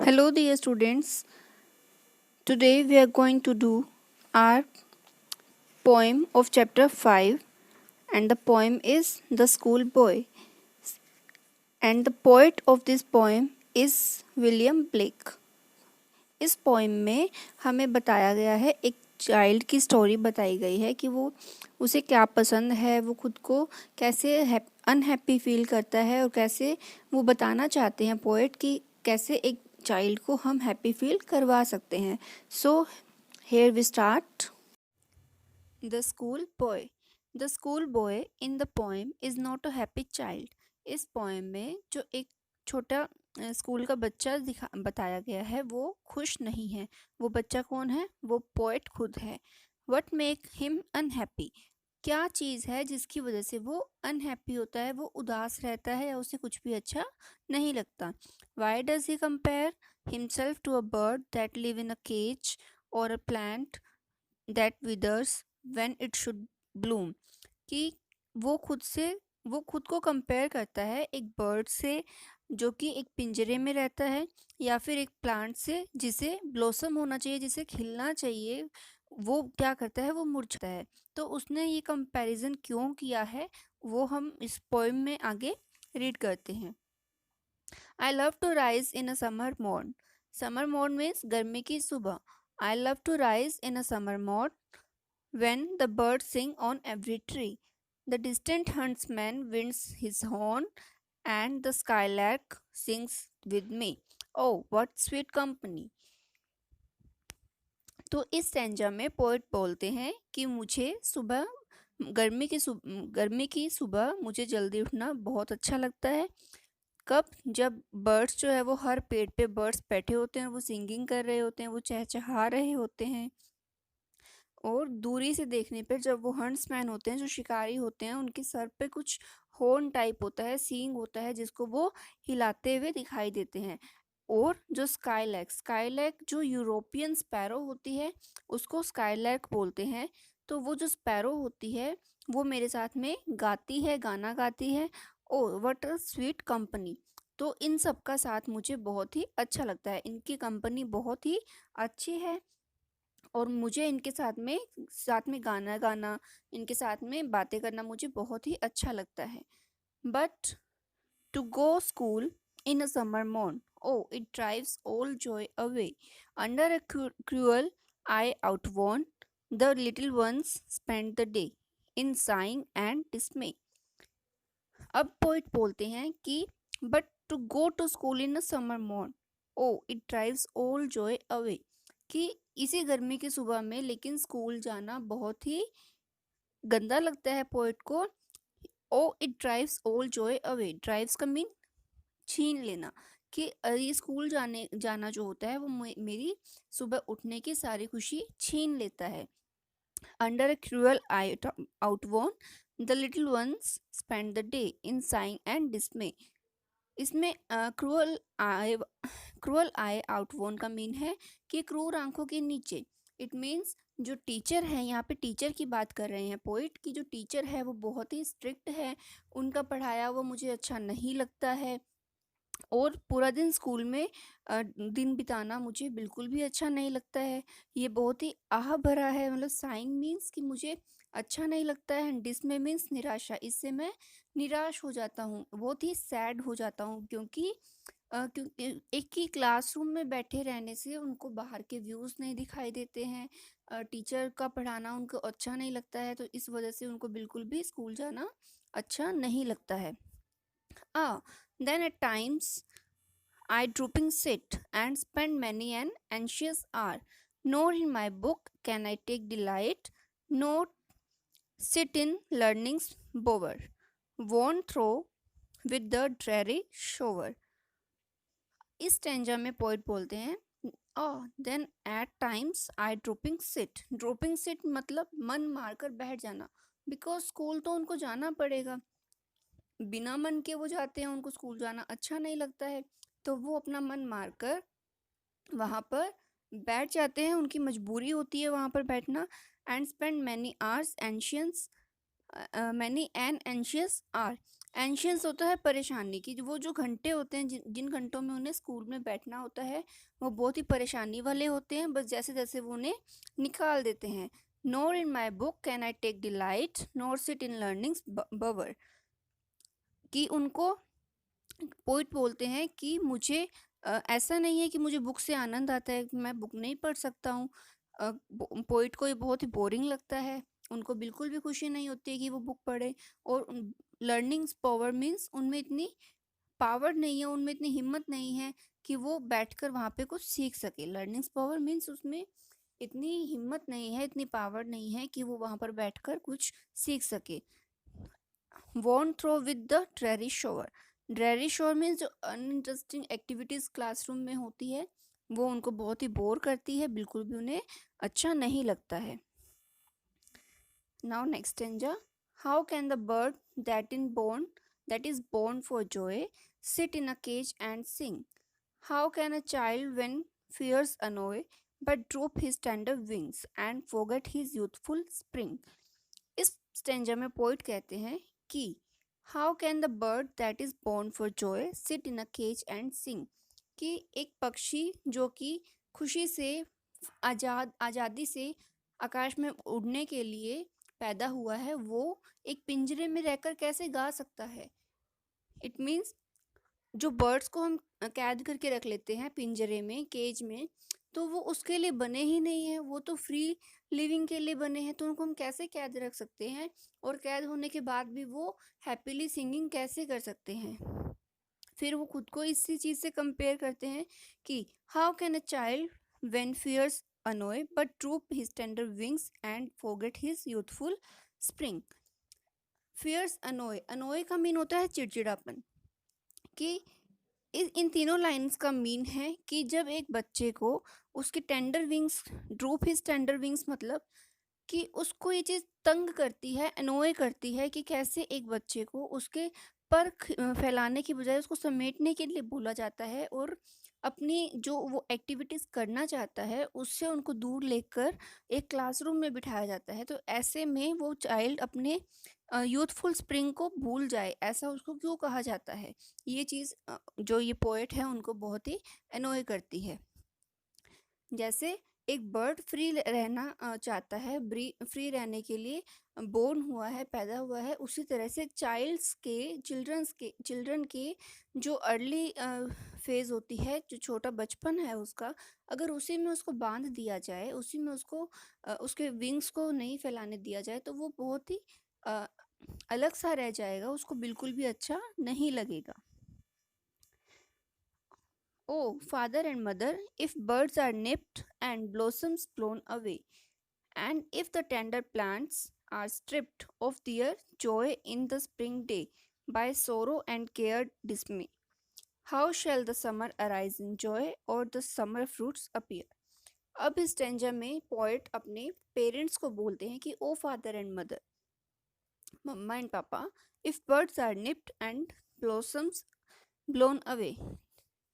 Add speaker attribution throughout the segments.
Speaker 1: Hello, dear students. Today we are going to do our poem of chapter 5, and the poem is The School Boy. And the poet of this poem is William Blake. इस poem में हमें बताया गया है, एक child की story बताई गई है कि वो उसे क्या पसंद है, वो खुद को कैसे अनहैप्पी फील करता है और कैसे वो बताना चाहते हैं पोएट कि कैसे एक चाइल्ड को हम हैप्पी फील करवा सकते हैं. So here we start. The school boy. The school boy in the poem is not a happy child. इस पोएम में जो एक छोटा स्कूल का बच्चा बताया गया है वो खुश नहीं है. वो बच्चा कौन है? वो पोएट खुद है. What make him unhappy. क्या चीज़ है जिसकी वजह से वो अनहैप्पी होता है, वो उदास रहता है या उसे कुछ भी अच्छा नहीं लगता. Why does he compare himself to a bird that live in a cage और a plant that withers when it should bloom. कि वो खुद को कंपेयर करता है एक बर्ड से जो कि एक पिंजरे में रहता है, या फिर एक प्लांट से जिसे ब्लॉसम होना चाहिए, जिसे खिलना चाहिए, वो क्या करता है, वो मुरझाता है. तो उसने ये कंपैरिजन क्यों किया है वो हम इस पोएम में आगे रीड करते हैं. I love to rise in a summer morn. Summer morn means गर्मी की सुबह. I love to rise in a summer morn when the birds sing on every tree. The distant huntsman winds his horn, and the skylark sings with me. Oh, what sweet company! तो इस stanza में poet बोलते हैं कि मुझे सुबह गर्मी की सुबह मुझे जल्दी उठना बहुत अच्छा लगता है. कब? जब बर्ड्स जो है वो हर पेड़ पे बर्ड्स बैठे होते हैं, वो सिंगिंग कर रहे होते हैं, वो चहचहा रहे होते हैं. और दूरी से देखने पर जब वो हंट्समैन होते हैं, जो शिकारी होते हैं, उनके सर पे कुछ हॉर्न टाइप होता है, सींग होता है, जिसको वो हिलाते हुए दिखाई देते हैं. और जो स्काईलैक जो यूरोपियन स्पैरो होती है उसको स्काईलैक बोलते हैं. तो वो जो स्पैरो होती है वो मेरे साथ में गाती है, गाना गाती है. Oh what a sweet company. तो इन सब का साथ मुझे बहुत ही अच्छा लगता है, इनकी कंपनी बहुत ही अच्छी है और मुझे इनके साथ में गाना गाना, इनके साथ में बातें करना मुझे बहुत ही अच्छा लगता है. But to go school in a summer morn, oh, it drives all joy away. Under a cruel eye outworn, the little ones spend the day in sighing and dismay. अब पोइट बोलते हैं कि but to go to school in a summer morn, oh it drives all joy away. कि इसी गर्मी की सुबह में लेकिन स्कूल जाना बहुत ही गंदा लगता है पोइट को. O it drives all joy away. Drives का मीन छीन लेना. कि ये स्कूल जाना जो होता है वो मेरी सुबह उठने की सारी खुशी छीन लेता है. Under a cruel eye outworn, the little ones spend the day in sighing and dismay. इसमें क्रूअल आई आउटवॉर्न का मीन है कि क्रूर आंखों के नीचे. इट मीन्स जो टीचर है, यहाँ पे टीचर की बात कर रहे हैं पोइट की, जो टीचर है वो बहुत ही स्ट्रिक्ट है, उनका पढ़ाया वो मुझे अच्छा नहीं लगता है. और पूरा दिन स्कूल में दिन बिताना मुझे बिल्कुल भी अच्छा नहीं लगता है. ये बहुत ही आह भरा है. मतलब साइंग मीन्स कि मुझे अच्छा नहीं लगता है, एंड डिसमे मीन्स निराशा. इससे मैं निराश हो जाता हूँ, बहुत ही सैड हो जाता हूँ. क्योंकि एक ही क्लासरूम में बैठे रहने से उनको बाहर के व्यूज़ नहीं दिखाई देते हैं, टीचर का पढ़ाना उनको अच्छा नहीं लगता है, तो इस वजह से उनको बिल्कुल भी स्कूल जाना अच्छा नहीं लगता है. Then at times I drooping sit and spend many an anxious hour. Nor in my book can I take delight, nor sit in learning's bower, worn through with the dreary shower. इस stanza में poet बोलते हैं then at times I drooping sit मतलब मन मारकर बैठ जाना. Because school तो उनको जाना पड़ेगा, बिना मन के वो जाते हैं, उनको स्कूल जाना अच्छा नहीं लगता है, तो वो अपना मन मारकर वहाँ पर बैठ जाते हैं, उनकी मजबूरी होती है वहाँ पर बैठना. And spend many an anxious hour. Anxious होता है परेशानी की, वो जो घंटे होते हैं जिन घंटों में उन्हें स्कूल में बैठना होता है वो बहुत ही परेशानी वाले होते हैं, बस जैसे जैसे वो उन्हें निकाल देते हैं। Nor in my book can I take delight nor sit in learning's bower, कि उनको पोइट बोलते हैं कि मुझे ऐसा नहीं है कि मुझे बुक से आनंद आता है, मैं बुक नहीं पढ़ सकता हूँ। पोइट को ये बहुत ही बोरिंग लगता है, उनको बिल्कुल भी खुशी नहीं होती है कि वो बुक पढ़े। और लर्निंग्स पावर मीन्स उनमें इतनी पावर नहीं है, उनमें इतनी हिम्मत नहीं है कि वो बैठकर वहाँ पे कुछ सीख सके। लर्निंग्स पावर मीन्स उसमें इतनी हिम्मत नहीं है, इतनी पावर नहीं है कि वो वहाँ पर बैठकर कुछ सीख सके। वॉन्ट through with the dreary shower, dreary shower means जो अनइंटरेस्टिंग एक्टिविटीज़ क्लासरूम में होती है वो उनको बहुत ही बोर करती है, बिल्कुल भी उन्हें अच्छा नहीं लगता है। Now next stanza, how can the bird that is born for joy sit in a cage and sing? How can a child when fears annoy but droop his tender wings and forget his youthful spring? इस stanza में poet कहते हैं कि how can the bird that is born for joy sit in a cage and sing, कि एक पक्षी जो कि खुशी से आज़ादी से आकाश में उड़ने के लिए पैदा हुआ है वो एक पिंजरे में रहकर कैसे गा सकता है। इट मीन्स जो बर्ड्स को हम कैद करके रख लेते हैं पिंजरे में, केज में, तो वो उसके लिए बने ही नहीं है, वो तो फ्री लिविंग के लिए बने हैं, तो उनको हम कैसे कैद रख सकते हैं और कैद होने के बाद भी वो हैप्पीली सिंगिंग कैसे कर सकते हैं। फिर वो खुद को इसी चीज़ से कंपेयर करते हैं कि how can a child when fears annoy but droop his tender wings and forget his youthful spring. Fears annoy, annoy का मीन होता है चिड़चिड़ापन, कि इन तीनों लाइंस का मीन है कि जब एक बच्चे को उसके tender wings, drupe his tender wings मतलब कि उसको ये चीज़ तंग करती है, अनोय करती है कि कैसे एक बच्चे को उसके पर फैलाने की बजाय उसको समेटने के लिए बोला जाता है और अपनी जो वो एक्टिविटीज़ करना चाहता है उससे उनको दूर लेकर एक क्लासरूम में बिठाया जाता है। तो ऐसे में वो चाइल्ड अपने यूथफुल स्प्रिंग को भूल जाए, ऐसा उसको क्यों कहा जाता है। ये चीज़ जो ये पोएट है उनको बहुत ही अनोय करती है। जैसे एक बर्ड फ्री रहना चाहता है, फ्री रहने के लिए बोर्न हुआ है, पैदा हुआ है, उसी तरह से चिल्ड्रन के जो अर्ली फेज़ होती है, जो छोटा बचपन है उसका, अगर उसी में उसको बांध दिया जाए, उसी में उसको उसके विंग्स को नहीं फैलाने दिया जाए तो वो बहुत ही अलग सा रह जाएगा, उसको बिल्कुल भी अच्छा नहीं लगेगा। Oh, father and mother, if birds are nipped and blossoms blown away, and if the tender plants are stripped of their joy in the spring day by sorrow and care dismay, how shall the summer arise in joy or the summer fruits appear? अब इस stanza में poet अपने parents को बोलते हैं कि O father and mother, mamma and papa, if birds are nipped and blossoms blown away,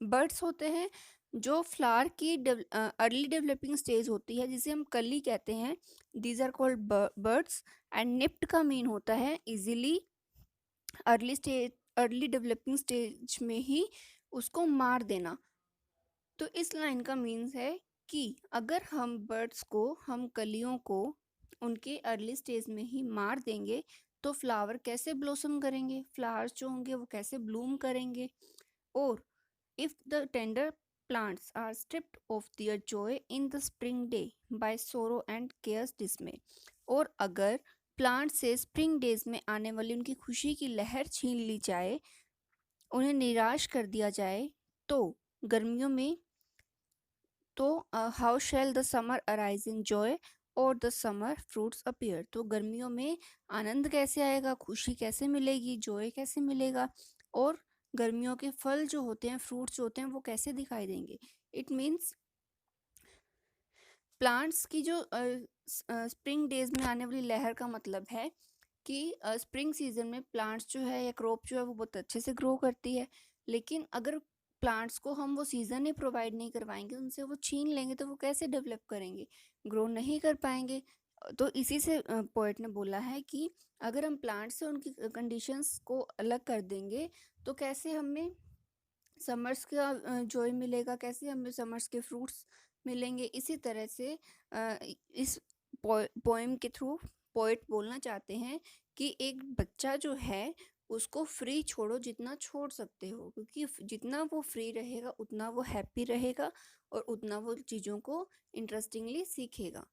Speaker 1: birds होते हैं जो फ्लावर की अर्ली डेवलपिंग स्टेज होती है जिसे हम कली कहते हैं, these are called birds. And nipped का मीन होता है इजीली अर्ली डेवलपिंग स्टेज में ही उसको मार देना। तो इस लाइन का मीन्स है कि अगर हम बर्ड्स को, हम कलियों को उनके अर्ली स्टेज में ही मार देंगे तो फ्लावर कैसे ब्लॉसम करेंगे, फ्लावर्स जो होंगे वो कैसे ब्लूम करेंगे। और if the tender plants are stripped of their joy in the spring day by sorrow and care's dismay, और अगर प्लांट से स्प्रिंग डेज में आने वाली उनकी खुशी की लहर छीन ली जाए, उन्हें निराश कर दिया जाए, तो गर्मियों में तो how shell the summer arise in joy और द समर फ्रूट्स अपीयर, तो गर्मियों में आनंद कैसे आएगा, खुशी कैसे मिलेगी, जॉय कैसे मिलेगा, और गर्मियों के फल जो होते हैं, फ्रूट्स जो होते हैं वो कैसे दिखाई देंगे। इट मीन्स प्लांट्स की जो स्प्रिंग डेज में आने वाली लहर का मतलब है कि स्प्रिंग सीजन में प्लांट्स जो है या क्रॉप जो है वो बहुत अच्छे से ग्रो करती है, लेकिन अगर प्लांट्स को हम वो सीज़न ही प्रोवाइड नहीं करवाएंगे, उनसे वो छीन लेंगे तो वो कैसे डेवलप करेंगे, ग्रो नहीं कर पाएंगे। तो इसी से पोएट ने बोला है कि अगर हम प्लांट से उनकी कंडीशंस को अलग कर देंगे तो कैसे हमें समर्स का जॉय मिलेगा, कैसे हमें समर्स के फ्रूट्स मिलेंगे। इसी तरह से इस पोएम के थ्रू पोएट बोलना चाहते हैं कि एक बच्चा जो है उसको फ्री छोड़ो जितना छोड़ सकते हो, क्योंकि जितना वो फ्री रहेगा उतना वो हैप्पी रहेगा और उतना वो चीज़ों को इंटरेस्टिंगली सीखेगा।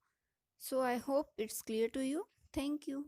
Speaker 1: So I hope it's clear to you. Thank you.